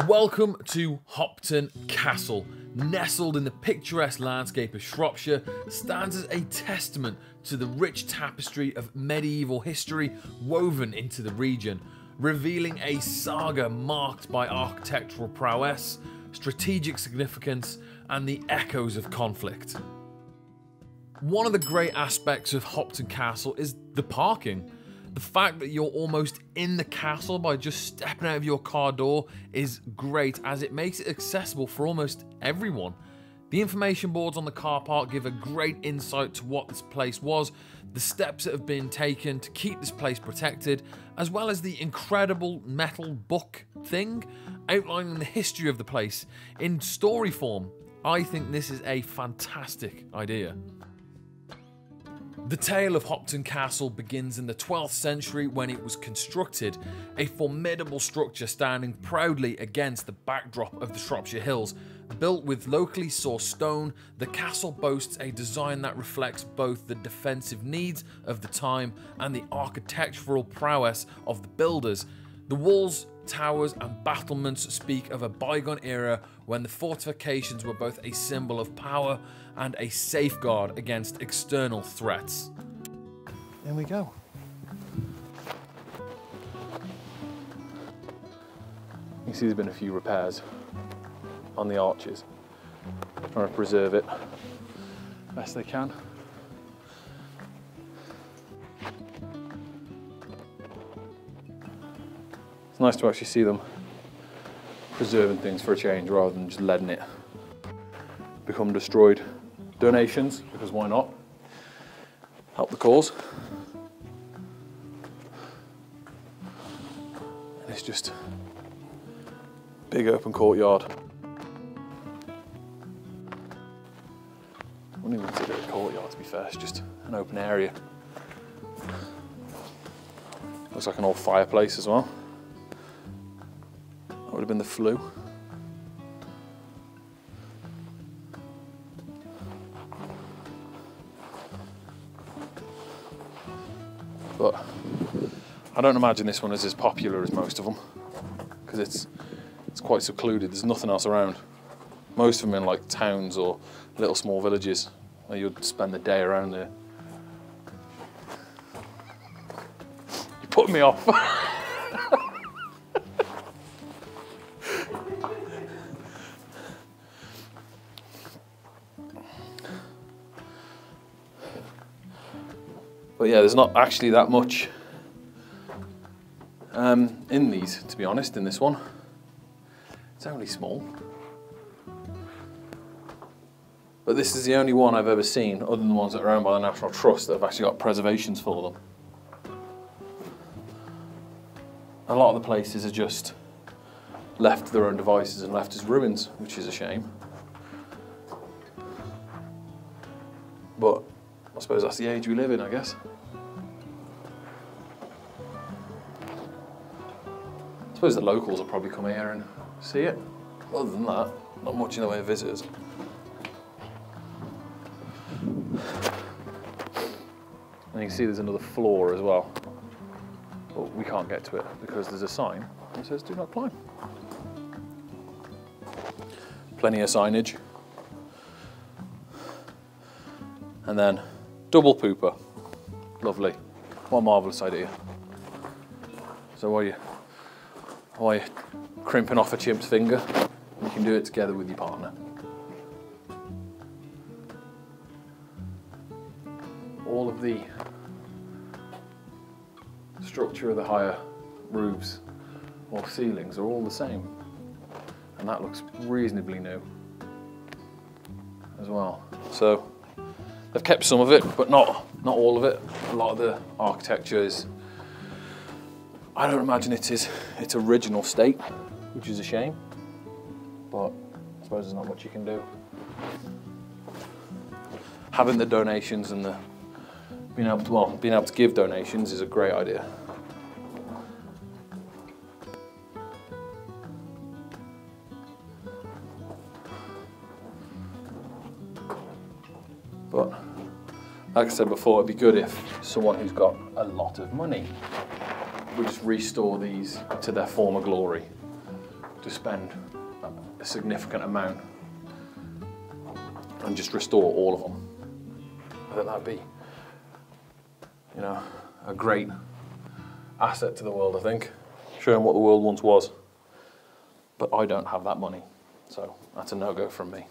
Welcome to Hopton Castle. Nestled in the picturesque landscape of Shropshire, stands as a testament to the rich tapestry of medieval history woven into the region, revealing a saga marked by architectural prowess, strategic significance, and the echoes of conflict. One of the great aspects of Hopton Castle is the parking. The fact that you're almost in the castle by just stepping out of your car door is great, as it makes it accessible for almost everyone. The information boards on the car park give a great insight to what this place was, the steps that have been taken to keep this place protected, as well as the incredible metal book thing outlining the history of the place in story form. I think this is a fantastic idea. The tale of Hopton Castle begins in the 12th century when it was constructed, a formidable structure standing proudly against the backdrop of the Shropshire Hills. Built with locally sourced stone, the castle boasts a design that reflects both the defensive needs of the time and the architectural prowess of the builders. The walls, towers and battlements speak of a bygone era when the fortifications were both a symbol of power and a safeguard against external threats. There we go. You see there's been a few repairs on the arches, trying to preserve it best they can. It's nice to actually see them preserving things for a change rather than just letting it become destroyed. Donations, because why not? Help the cause. And it's just big open courtyard. I wouldn't even consider it a courtyard, to be fair, it's just an open area. Looks like an old fireplace as well. That would have been the flue. But I don't imagine this one is as popular as most of them, because it's quite secluded. There's nothing else around. Most of them in like towns or little small villages where you'd spend the day around there. You're putting me off. But yeah, there's not actually that much in these, to be honest, in this one. It's only small. But this is the only one I've ever seen, other than the ones that are owned by the National Trust, that have actually got preservations for them. A lot of the places are just left to their own devices and left as ruins, which is a shame. But I suppose that's the age we live in, I guess. I suppose the locals will probably come here and see it. Other than that, not much in the way of visitors. And you can see there's another floor as well. But we can't get to it because there's a sign that says do not climb. Plenty of signage. And then double pooper. Lovely. What a marvellous idea. So while you're crimping off a chimp's finger, you can do it together with your partner. All of the structure of the higher roofs or ceilings are all the same. And that looks reasonably new as well. So they've kept some of it, but not all of it. A lot of the architecture is, I don't imagine it is its original state, which is a shame, but I suppose there's not much you can do. Having the donations and being able to give donations is a great idea. But like I said before, it'd be good if someone who's got a lot of money would just restore these to their former glory. to spend a significant amount and just restore all of them. I think that'd be, you know, a great asset to the world, I think, showing what the world once was. But I don't have that money, so that's a no-go from me.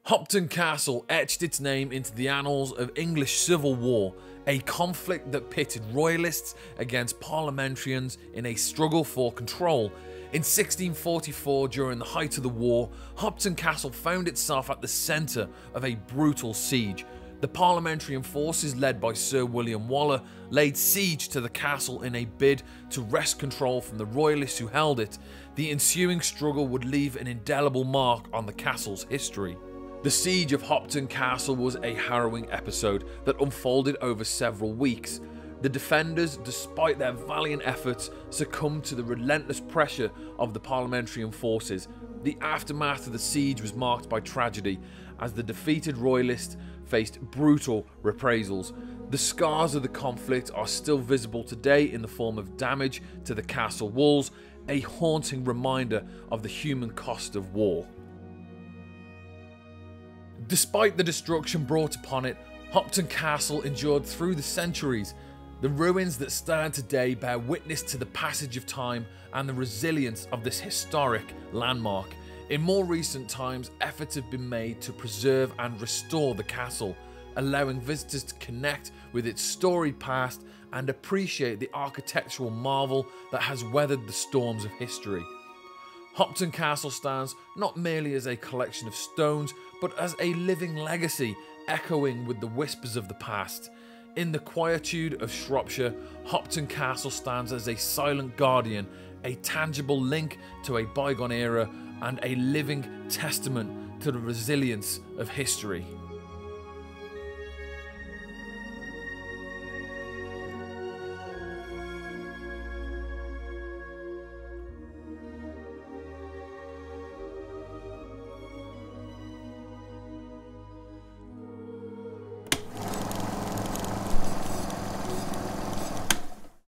Hopton Castle etched its name into the annals of English Civil War, a conflict that pitted royalists against parliamentarians in a struggle for control. In 1644, during the height of the war, Hopton Castle found itself at the centre of a brutal siege. The parliamentarian forces led by Sir William Waller laid siege to the castle in a bid to wrest control from the royalists who held it. The ensuing struggle would leave an indelible mark on the castle's history. The siege of Hopton Castle was a harrowing episode that unfolded over several weeks. The defenders, despite their valiant efforts, succumbed to the relentless pressure of the parliamentarian forces. The aftermath of the siege was marked by tragedy, as the defeated royalists faced brutal reprisals. The scars of the conflict are still visible today in the form of damage to the castle walls, a haunting reminder of the human cost of war. Despite the destruction brought upon it, Hopton Castle endured through the centuries. The ruins that stand today bear witness to the passage of time and the resilience of this historic landmark. In more recent times, efforts have been made to preserve and restore the castle, allowing visitors to connect with its storied past and appreciate the architectural marvel that has weathered the storms of history. Hopton Castle stands not merely as a collection of stones, but as a living legacy, echoing with the whispers of the past. In the quietude of Shropshire, Hopton Castle stands as a silent guardian, a tangible link to a bygone era, and a living testament to the resilience of history.